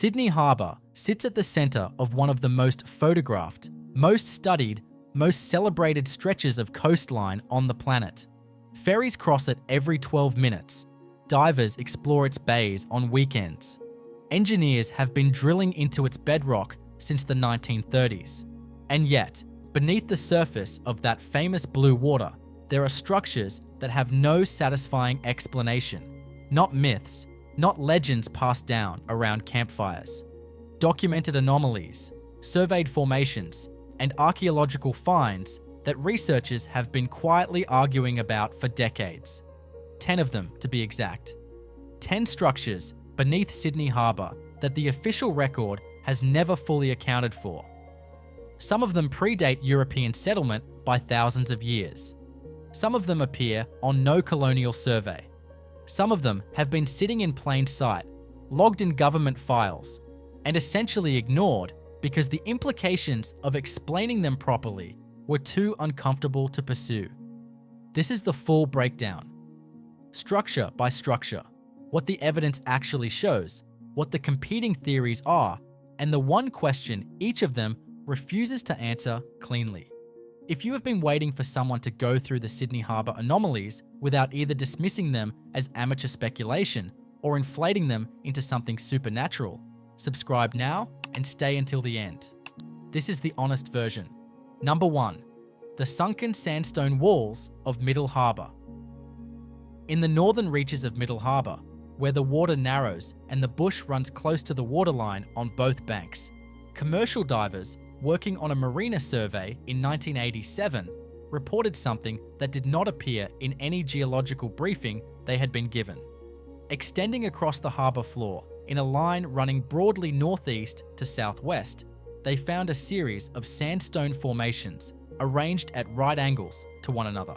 Sydney Harbour sits at the centre of one of the most photographed, most studied, most celebrated stretches of coastline on the planet. Ferries cross it every 12 minutes. Divers explore its bays on weekends. Engineers have been drilling into its bedrock since the 1930s. And yet, beneath the surface of that famous blue water, there are structures that have no satisfying explanation. Not myths, not legends passed down around campfires. Documented anomalies, surveyed formations, and archaeological finds that researchers have been quietly arguing about for decades. 10 of them, to be exact. 10 structures beneath Sydney Harbour that the official record has never fully accounted for. Some of them predate European settlement by thousands of years. Some of them appear on no colonial survey. Some of them have been sitting in plain sight, logged in government files, and essentially ignored because the implications of explaining them properly were too uncomfortable to pursue. This is the full breakdown. Structure by structure, what the evidence actually shows, what the competing theories are, and the one question each of them refuses to answer cleanly. If you have been waiting for someone to go through the Sydney Harbour anomalies without either dismissing them as amateur speculation or inflating them into something supernatural, subscribe now and stay until the end. This is the honest version. Number 1. The sunken sandstone walls of Middle Harbour. In the northern reaches of Middle Harbour, where the water narrows and the bush runs close to the waterline on both banks, commercial divers working on a marina survey in 1987 reported something that did not appear in any geological briefing they had been given. Extending across the harbour floor in a line running broadly northeast to southwest, they found a series of sandstone formations arranged at right angles to one another.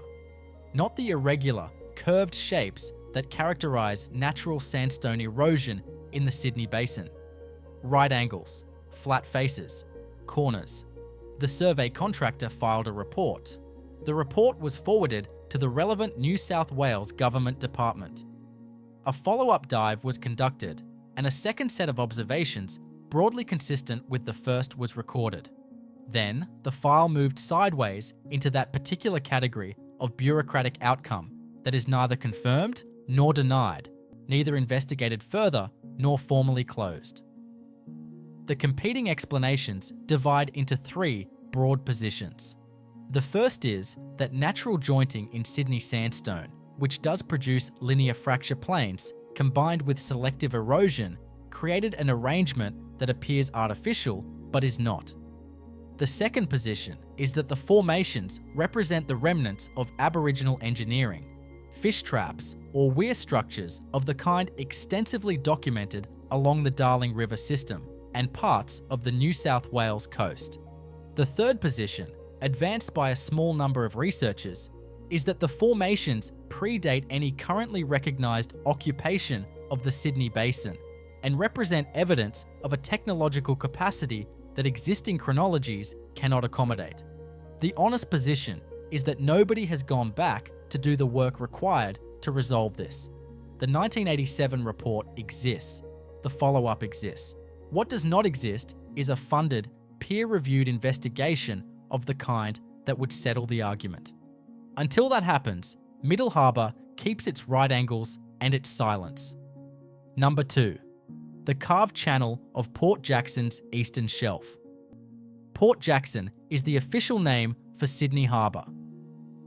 Not the irregular, curved shapes that characterise natural sandstone erosion in the Sydney Basin. Right angles, flat faces, corners. The survey contractor filed a report. The report was forwarded to the relevant New South Wales government department. A follow-up dive was conducted, and a second set of observations broadly consistent with the first was recorded. Then, the file moved sideways into that particular category of bureaucratic outcome that is neither confirmed nor denied, neither investigated further nor formally closed. The competing explanations divide into 3 broad positions. The first is that natural jointing in Sydney sandstone, which does produce linear fracture planes, combined with selective erosion, created an arrangement that appears artificial but is not. The second position is that the formations represent the remnants of Aboriginal engineering, fish traps or weir structures of the kind extensively documented along the Darling River system and parts of the New South Wales coast. The third position, advanced by a small number of researchers, is that the formations predate any currently recognised occupation of the Sydney Basin and represent evidence of a technological capacity that existing chronologies cannot accommodate. The honest position is that nobody has gone back to do the work required to resolve this. The 1987 report exists. The follow-up exists. What does not exist is a funded, peer-reviewed investigation of the kind that would settle the argument. Until that happens, Middle Harbour keeps its right angles and its silence. Number 2. The carved channel of Port Jackson's eastern shelf. Port Jackson is the official name for Sydney Harbour.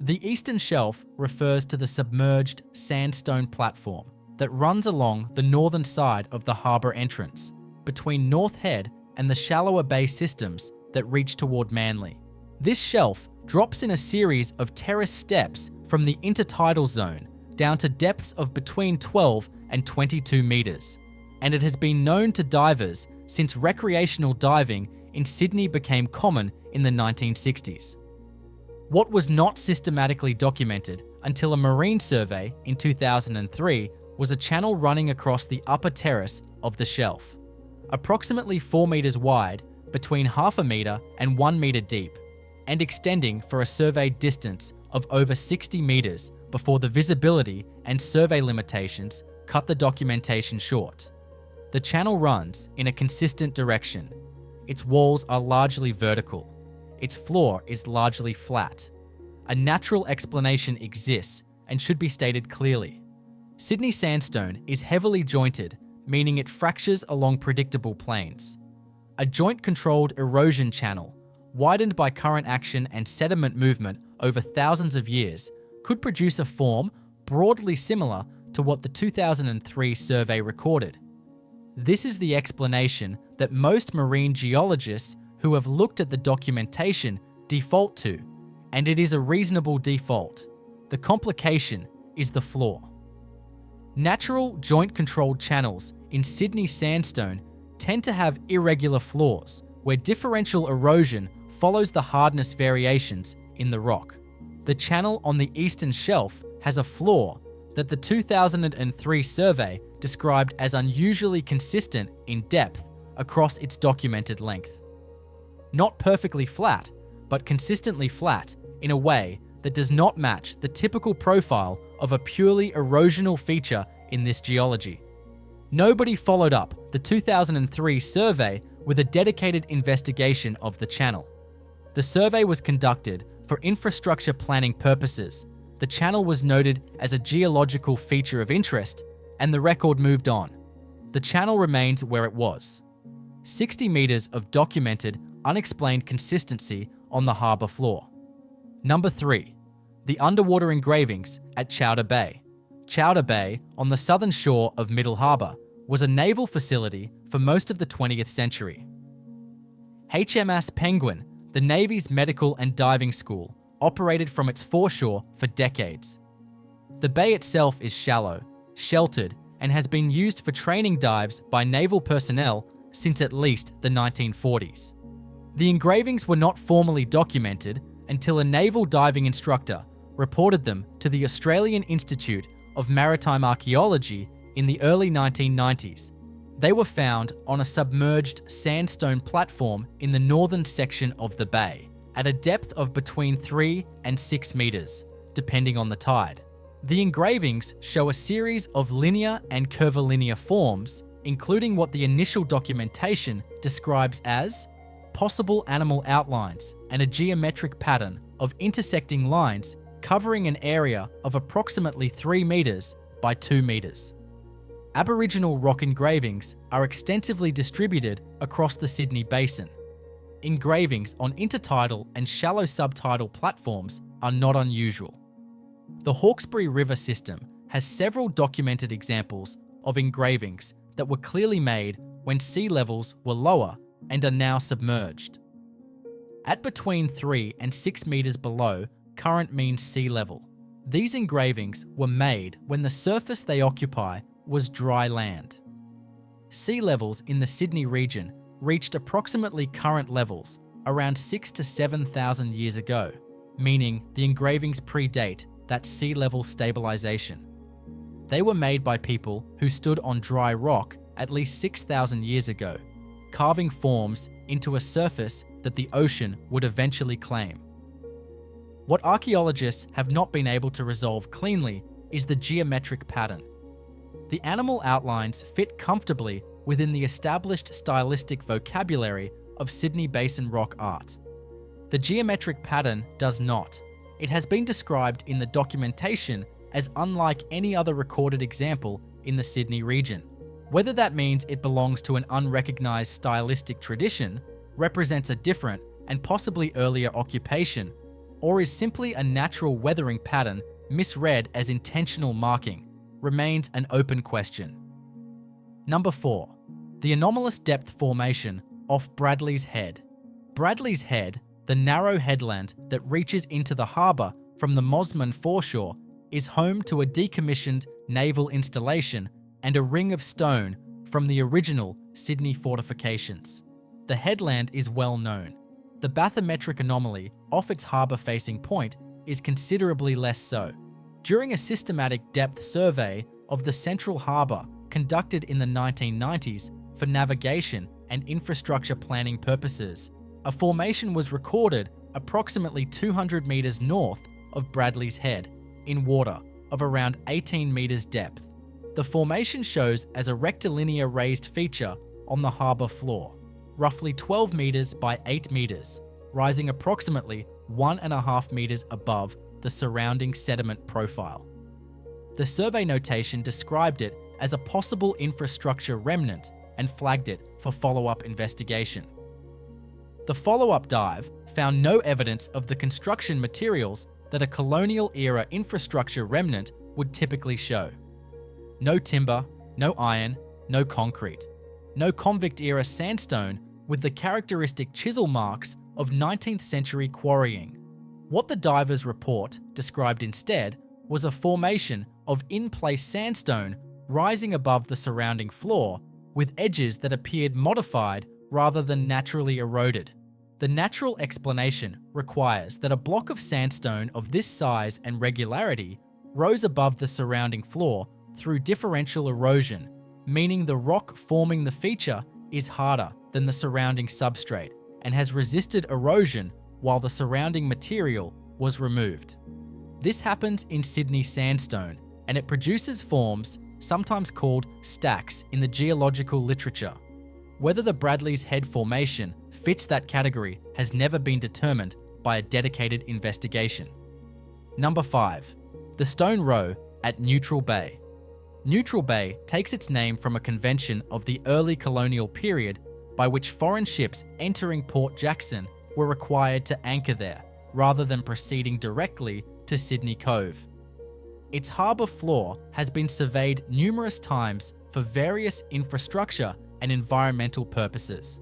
The eastern shelf refers to the submerged sandstone platform that runs along the northern side of the harbour entrance, between North Head and the shallower bay systems that reach toward Manly. This shelf drops in a series of terrace steps from the intertidal zone down to depths of between 12 and 22 metres, and it has been known to divers since recreational diving in Sydney became common in the 1960s. What was not systematically documented until a marine survey in 2003 was a channel running across the upper terrace of the shelf, approximately 4 metres wide, between half a metre and 1 metre deep, and extending for a surveyed distance of over 60 metres before the visibility and survey limitations cut the documentation short. The channel runs in a consistent direction. Its walls are largely vertical. Its floor is largely flat. A natural explanation exists and should be stated clearly. Sydney sandstone is heavily jointed, meaning it fractures along predictable planes. A joint-controlled erosion channel, widened by current action and sediment movement over thousands of years, could produce a form broadly similar to what the 2003 survey recorded. This is the explanation that most marine geologists who have looked at the documentation default to, and it is a reasonable default. The complication is the floor. Natural joint-controlled channels in Sydney sandstone tend to have irregular floors where differential erosion follows the hardness variations in the rock. The channel on the eastern shelf has a floor that the 2003 survey described as unusually consistent in depth across its documented length. Not perfectly flat, but consistently flat in a way that does not match the typical profile of a purely erosional feature in this geology. Nobody followed up the 2003 survey with a dedicated investigation of the channel. The survey was conducted for infrastructure planning purposes. The channel was noted as a geological feature of interest, and the record moved on. The channel remains where it was. 60 meters of documented, unexplained consistency on the harbour floor. Number 3. The underwater engravings at Chowder Bay. Chowder Bay, on the southern shore of Middle Harbour, was a naval facility for most of the 20th century. HMS Penguin, the Navy's medical and diving school, operated from its foreshore for decades. The bay itself is shallow, sheltered, and has been used for training dives by naval personnel since at least the 1940s. The engravings were not formally documented until a naval diving instructor reported them to the Australian Institute of Maritime Archaeology in the early 1990s. They were found on a submerged sandstone platform in the northern section of the bay, at a depth of between 3 and 6 meters, depending on the tide. The engravings show a series of linear and curvilinear forms, including what the initial documentation describes as possible animal outlines and a geometric pattern of intersecting lines covering an area of approximately 3 meters by 2 meters. Aboriginal rock engravings are extensively distributed across the Sydney Basin. Engravings on intertidal and shallow subtidal platforms are not unusual. The Hawkesbury River system has several documented examples of engravings that were clearly made when sea levels were lower and are now submerged. At between 3 and 6 meters below current mean sea level, these engravings were made when the surface they occupy was dry land. Sea levels in the Sydney region reached approximately current levels around 6,000 to 7,000 years ago, meaning the engravings predate that sea level stabilization. They were made by people who stood on dry rock at least 6,000 years ago, carving forms into a surface that the ocean would eventually claim. What archaeologists have not been able to resolve cleanly is the geometric pattern. The animal outlines fit comfortably within the established stylistic vocabulary of Sydney Basin rock art. The geometric pattern does not. It has been described in the documentation as unlike any other recorded example in the Sydney region. Whether that means it belongs to an unrecognized stylistic tradition, represents a different and possibly earlier occupation, or is simply a natural weathering pattern misread as intentional marking, remains an open question. Number 4. The anomalous depth formation off Bradley's Head. Bradley's Head, the narrow headland that reaches into the harbour from the Mosman foreshore, is home to a decommissioned naval installation and a ring of stone from the original Sydney fortifications. The headland is well known. The bathymetric anomaly off its harbour-facing point is considerably less so. During a systematic depth survey of the Central Harbour conducted in the 1990s for navigation and infrastructure planning purposes, a formation was recorded approximately 200 metres north of Bradley's Head in water of around 18 metres depth. The formation shows as a rectilinear raised feature on the harbour floor, roughly 12 metres by 8 metres, rising approximately 1.5 metres above the surrounding sediment profile. The survey notation described it as a possible infrastructure remnant and flagged it for follow-up investigation. The follow-up dive found no evidence of the construction materials that a colonial-era infrastructure remnant would typically show. No timber, no iron, no concrete. No convict-era sandstone with the characteristic chisel marks of 19th century quarrying. What the divers' report described instead was a formation of in-place sandstone rising above the surrounding floor with edges that appeared modified rather than naturally eroded. The natural explanation requires that a block of sandstone of this size and regularity rose above the surrounding floor through differential erosion, meaning the rock forming the feature is harder than the surrounding substrate and has resisted erosion while the surrounding material was removed. This happens in Sydney sandstone, and it produces forms sometimes called stacks in the geological literature. Whether the Bradley's Head Formation fits that category has never been determined by a dedicated investigation. Number 5. The Stone Row at Neutral Bay. Neutral Bay takes its name from a convention of the early colonial period by which foreign ships entering Port Jackson were required to anchor there, rather than proceeding directly to Sydney Cove. Its harbour floor has been surveyed numerous times for various infrastructure and environmental purposes.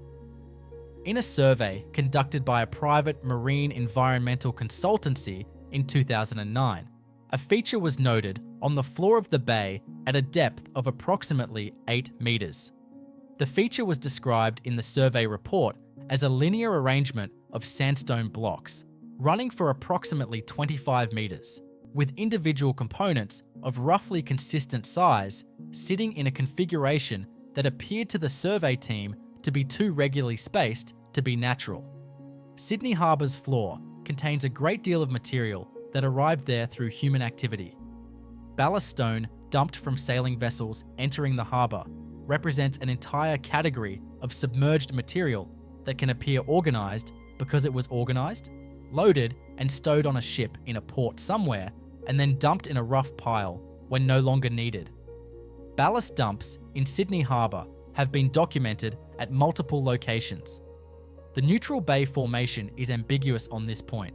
In a survey conducted by a private marine environmental consultancy in 2009, a feature was noted on the floor of the bay at a depth of approximately 8 metres. The feature was described in the survey report as a linear arrangement of sandstone blocks, running for approximately 25 metres, with individual components of roughly consistent size sitting in a configuration that appeared to the survey team to be too regularly spaced to be natural. Sydney Harbour's floor contains a great deal of material that arrived there through human activity. Ballast stone dumped from sailing vessels entering the harbour represents an entire category of submerged material that can appear organised because it was organised, loaded and stowed on a ship in a port somewhere, and then dumped in a rough pile when no longer needed. Ballast dumps in Sydney Harbour have been documented at multiple locations. The Neutral Bay Formation is ambiguous on this point.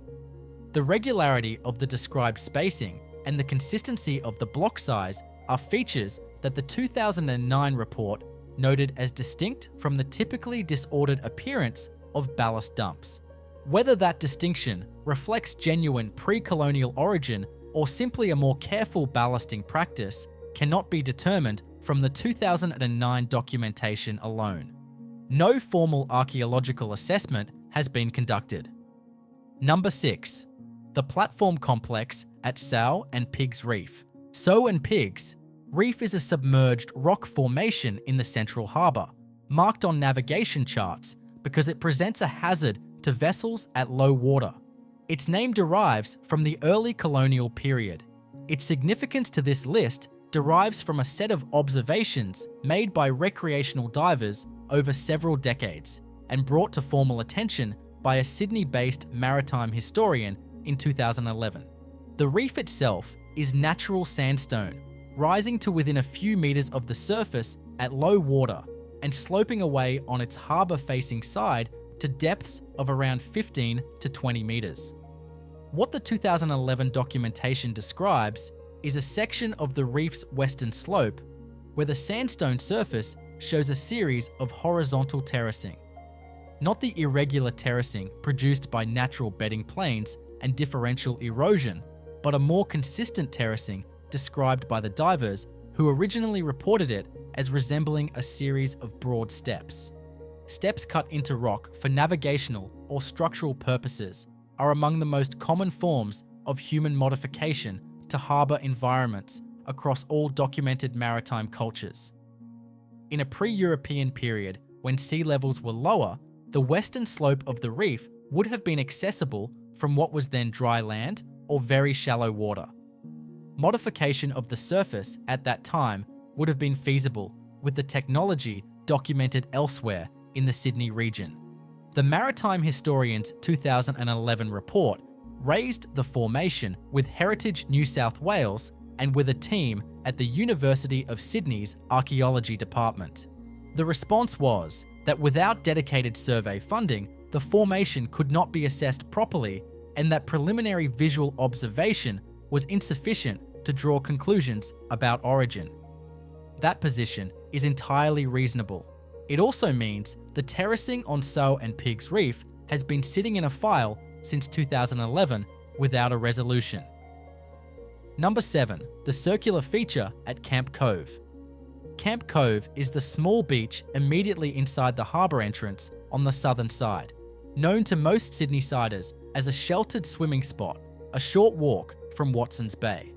The regularity of the described spacing and the consistency of the block size are features that the 2009 report noted as distinct from the typically disordered appearance of ballast dumps. Whether that distinction reflects genuine pre-colonial origin or simply a more careful ballasting practice cannot be determined from the 2009 documentation alone. No formal archaeological assessment has been conducted. Number 6. The platform complex at Sow and Pigs Reef. Sow and Pigs Reef is a submerged rock formation in the Central Harbour, marked on navigation charts because it presents a hazard to vessels at low water. Its name derives from the early colonial period. Its significance to this list derives from a set of observations made by recreational divers over several decades and brought to formal attention by a Sydney-based maritime historian in 2011. The reef itself is natural sandstone, rising to within a few metres of the surface at low water and sloping away on its harbour-facing side to depths of around 15 to 20 metres. What the 2011 documentation describes is a section of the reef's western slope where the sandstone surface shows a series of horizontal terracing. Not the irregular terracing produced by natural bedding planes and differential erosion, but a more consistent terracing described by the divers who originally reported it as resembling a series of broad steps. Steps cut into rock for navigational or structural purposes are among the most common forms of human modification to harbour environments across all documented maritime cultures. In a pre-European period, when sea levels were lower, the western slope of the reef would have been accessible from what was then dry land or very shallow water. Modification of the surface at that time would have been feasible with the technology documented elsewhere in the Sydney region. The Maritime Historian's 2011 report raised the formation with Heritage New South Wales and with a team at the University of Sydney's Archaeology Department. The response was that without dedicated survey funding, the formation could not be assessed properly and that preliminary visual observation was insufficient to draw conclusions about origin. That position is entirely reasonable. It also means the terracing on Sow and Pigs Reef has been sitting in a file since 2011 without a resolution. Number 7. The circular feature at Camp Cove. Camp Cove is the small beach immediately inside the harbour entrance on the southern side, known to most Sydney-siders as a sheltered swimming spot, a short walk from Watson's Bay.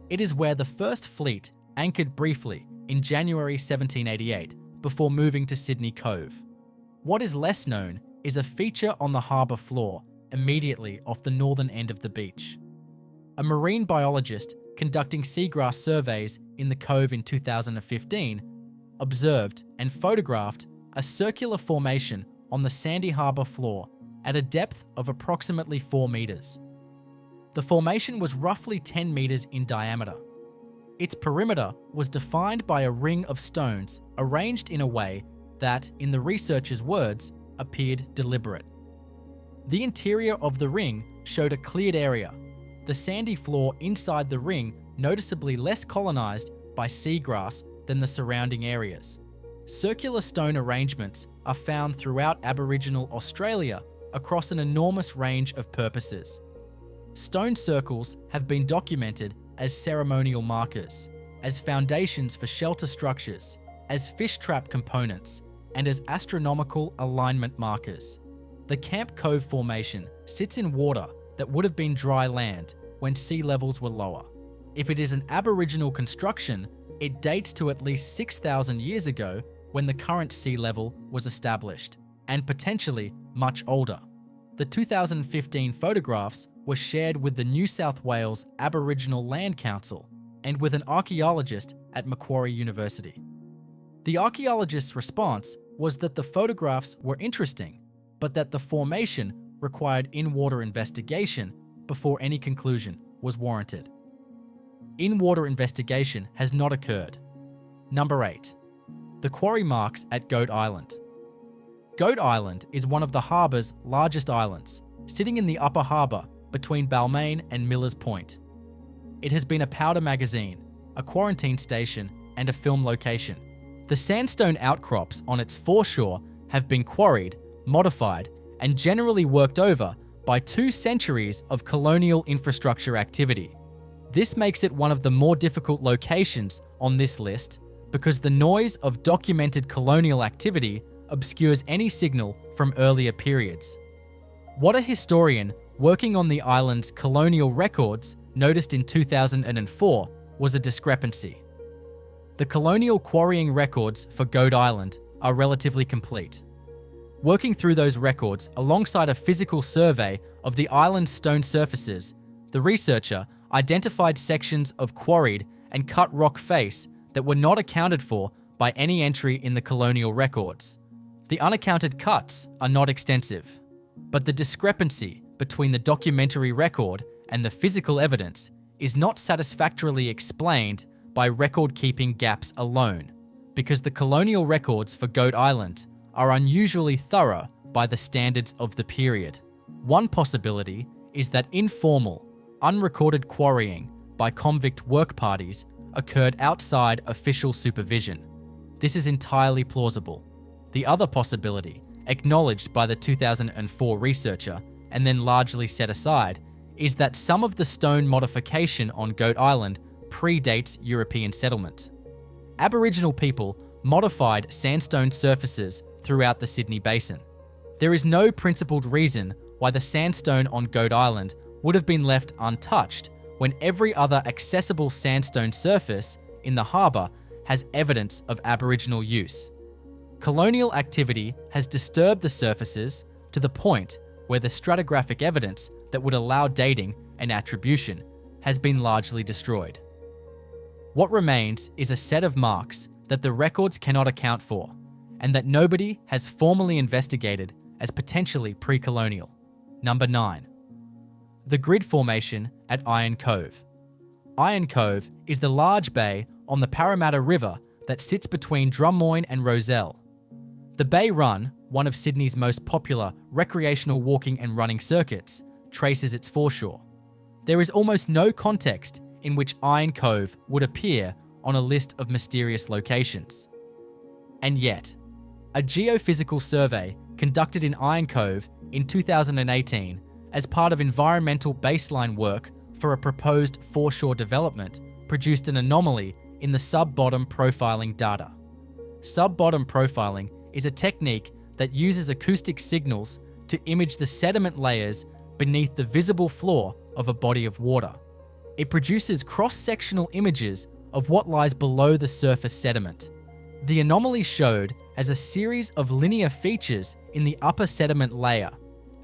It is where the first fleet anchored briefly in January 1788 before moving to Sydney Cove. What is less known is a feature on the harbour floor immediately off the northern end of the beach. A marine biologist conducting seagrass surveys in the Cove in 2015 observed and photographed a circular formation on the sandy harbour floor at a depth of approximately 4 metres. The formation was roughly 10 metres in diameter. Its perimeter was defined by a ring of stones arranged in a way that, in the researchers' words, appeared deliberate. The interior of the ring showed a cleared area, the sandy floor inside the ring noticeably less colonised by seagrass than the surrounding areas. Circular stone arrangements are found throughout Aboriginal Australia across an enormous range of purposes. Stone circles have been documented as ceremonial markers, as foundations for shelter structures, as fish trap components, and as astronomical alignment markers. The Camp Cove formation sits in water that would have been dry land when sea levels were lower. If it is an Aboriginal construction, it dates to at least 6,000 years ago when the current sea level was established, and potentially much older. The 2015 photographs were shared with the New South Wales Aboriginal Land Council and with an archaeologist at Macquarie University. The archaeologist's response was that the photographs were interesting, but that the formation required in-water investigation before any conclusion was warranted. In-water investigation has not occurred. Number 8. The quarry marks at Goat Island. Goat Island is one of the harbour's largest islands, sitting in the upper harbour between Balmain and Millers Point. It has been a powder magazine, a quarantine station, and a film location. The sandstone outcrops on its foreshore have been quarried, modified, and generally worked over by 2 centuries of colonial infrastructure activity. This makes it one of the more difficult locations on this list because the noise of documented colonial activity obscures any signal from earlier periods. What a historian working on the island's colonial records noticed in 2004 was a discrepancy. The colonial quarrying records for Goat Island are relatively complete. Working through those records alongside a physical survey of the island's stone surfaces, the researcher identified sections of quarried and cut rock face that were not accounted for by any entry in the colonial records. The unaccounted cuts are not extensive, but the discrepancy between the documentary record and the physical evidence is not satisfactorily explained by record-keeping gaps alone, because the colonial records for Goat Island are unusually thorough by the standards of the period. One possibility is that informal, unrecorded quarrying by convict work parties occurred outside official supervision. This is entirely plausible. The other possibility, acknowledged by the 2004 researcher and then largely set aside, is that some of the stone modification on Goat Island predates European settlement. Aboriginal people modified sandstone surfaces throughout the Sydney Basin. There is no principled reason why the sandstone on Goat Island would have been left untouched when every other accessible sandstone surface in the harbour has evidence of Aboriginal use. Colonial activity has disturbed the surfaces to the point where the stratigraphic evidence that would allow dating and attribution has been largely destroyed. What remains is a set of marks that the records cannot account for, and that nobody has formally investigated as potentially pre-colonial. Number 9. The grid formation at Iron Cove. Iron Cove is the large bay on the Parramatta River that sits between Drummoyne and Rozelle. The Bay Run, one of Sydney's most popular recreational walking and running circuits, traces its foreshore. There is almost no context in which Iron Cove would appear on a list of mysterious locations. And yet, a geophysical survey conducted in Iron Cove in 2018 as part of environmental baseline work for a proposed foreshore development produced an anomaly in the sub-bottom profiling data. Sub-bottom profiling is a technique that uses acoustic signals to image the sediment layers beneath the visible floor of a body of water. It produces cross-sectional images of what lies below the surface sediment. The anomaly showed as a series of linear features in the upper sediment layer,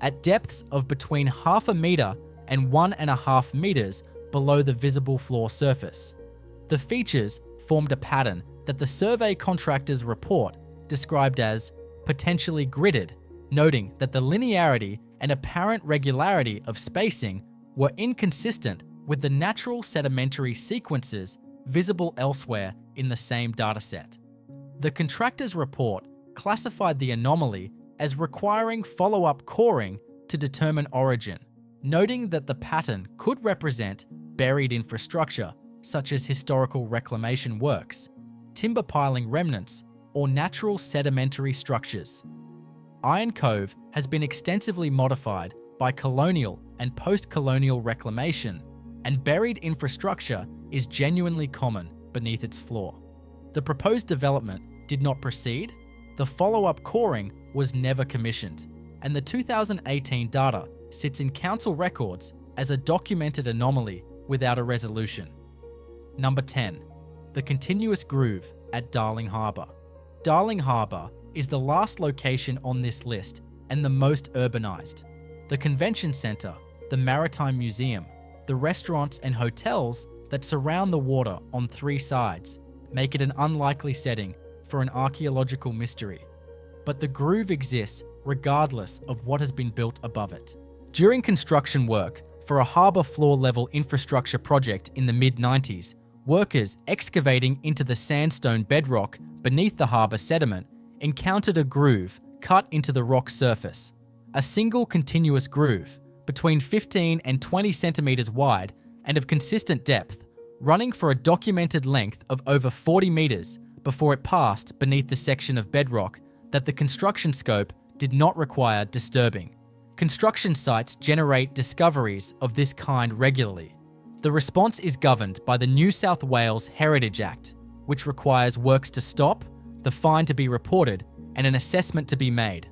at depths of between 0.5 meter and 1.5 meters below the visible floor surface. The features formed a pattern that the survey contractor's report described as potentially gridded, noting that the linearity and apparent regularity of spacing were inconsistent with the natural sedimentary sequences visible elsewhere in the same dataset. The contractor's report classified the anomaly as requiring follow-up coring to determine origin, noting that the pattern could represent buried infrastructure such as historical reclamation works, timber piling remnants, or natural sedimentary structures. Iron Cove has been extensively modified by colonial and post-colonial reclamation, and buried infrastructure is genuinely common beneath its floor. The proposed development did not proceed, the follow-up coring was never commissioned, and the 2018 data sits in council records as a documented anomaly without a resolution. Number 10. The continuous groove at Darling Harbour. Darling Harbour is the last location on this list and the most urbanised. The convention centre, the Maritime Museum, the restaurants and hotels that surround the water on 3 sides make it an unlikely setting for an archaeological mystery. But the groove exists regardless of what has been built above it. During construction work for a harbour floor level infrastructure project in the mid-90s, workers excavating into the sandstone bedrock beneath the harbour sediment encountered a groove cut into the rock surface. A single continuous groove, between 15 and 20 centimetres wide and of consistent depth, running for a documented length of over 40 metres before it passed beneath the section of bedrock that the construction scope did not require disturbing. Construction sites generate discoveries of this kind regularly. The response is governed by the New South Wales Heritage Act, which requires works to stop, the fine to be reported, and an assessment to be made.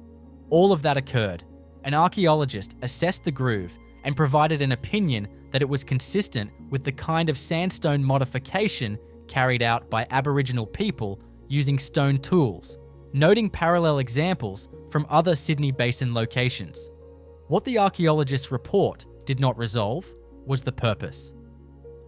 All of that occurred. An archaeologist assessed the groove and provided an opinion that it was consistent with the kind of sandstone modification carried out by Aboriginal people using stone tools, noting parallel examples from other Sydney Basin locations. What the archaeologist's report did not resolve was the purpose.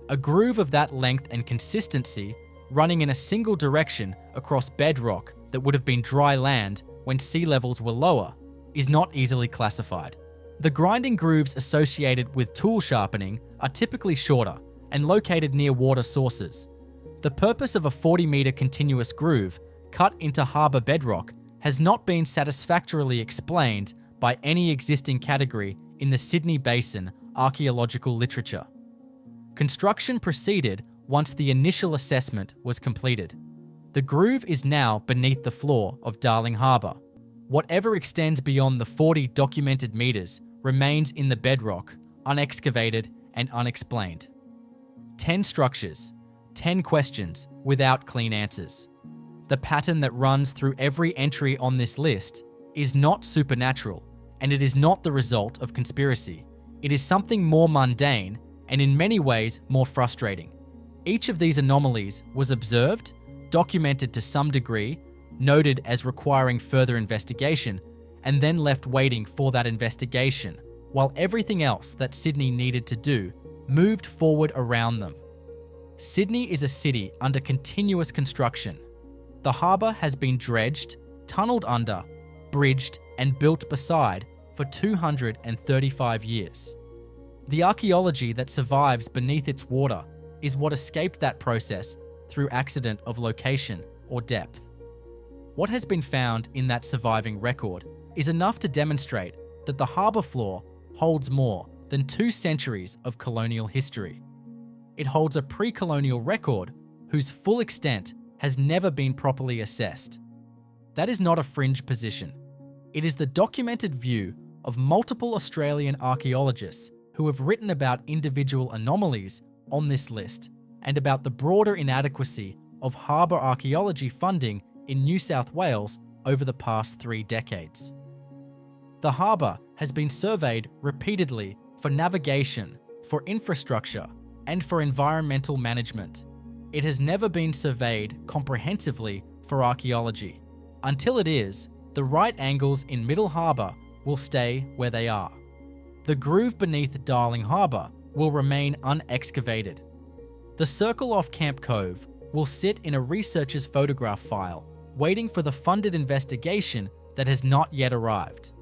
A groove of that length and consistency running in a single direction across bedrock that would have been dry land when sea levels were lower is not easily classified. The grinding grooves associated with tool sharpening are typically shorter and located near water sources. The purpose of a 40-metre continuous groove cut into harbour bedrock has not been satisfactorily explained by any existing category in the Sydney Basin archaeological literature. Construction proceeded once the initial assessment was completed. The groove is now beneath the floor of Darling Harbour. Whatever extends beyond the 40 documented metres remains in the bedrock, unexcavated and unexplained. 10 structures, 10 questions without clean answers. The pattern that runs through every entry on this list is not supernatural, and it is not the result of conspiracy. It is something more mundane and in many ways more frustrating. Each of these anomalies was observed, documented to some degree, noted as requiring further investigation, and then left waiting for that investigation, while everything else that Sydney needed to do moved forward around them. Sydney is a city under continuous construction. The harbour has been dredged, tunnelled under, bridged, and built beside for 235 years. The archaeology that survives beneath its water is what escaped that process through accident of location or depth. What has been found in that surviving record is enough to demonstrate that the harbour floor holds more than 2 centuries of colonial history. It holds a pre-colonial record whose full extent has never been properly assessed. That is not a fringe position. It is the documented view of multiple Australian archaeologists who have written about individual anomalies on this list and about the broader inadequacy of harbour archaeology funding in New South Wales over the past 3 decades. The harbour has been surveyed repeatedly for navigation, for infrastructure, and for environmental management. It has never been surveyed comprehensively for archaeology. Until it is, the right angles in Middle Harbour will stay where they are. The groove beneath Darling Harbour will remain unexcavated. The circle off Camp Cove will sit in a researcher's photograph file, waiting for the funded investigation that has not yet arrived.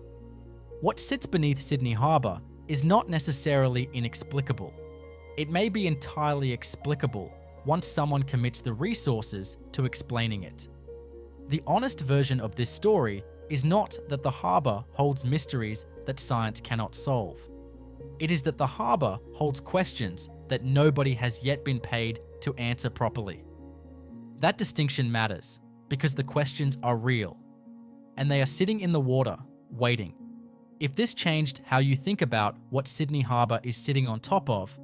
What sits beneath Sydney Harbour is not necessarily inexplicable. It may be entirely explicable once someone commits the resources to explaining it. The honest version of this story is not that the harbour holds mysteries that science cannot solve. It is that the harbour holds questions that nobody has yet been paid to answer properly. That distinction matters because the questions are real, and they are sitting in the water, waiting. If this changed how you think about what Sydney Harbour is sitting on top of,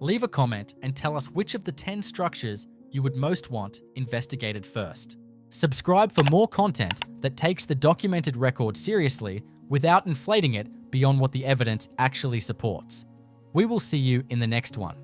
leave a comment and tell us which of the 10 structures you would most want investigated first. Subscribe for more content that takes the documented record seriously without inflating it beyond what the evidence actually supports. We will see you in the next one.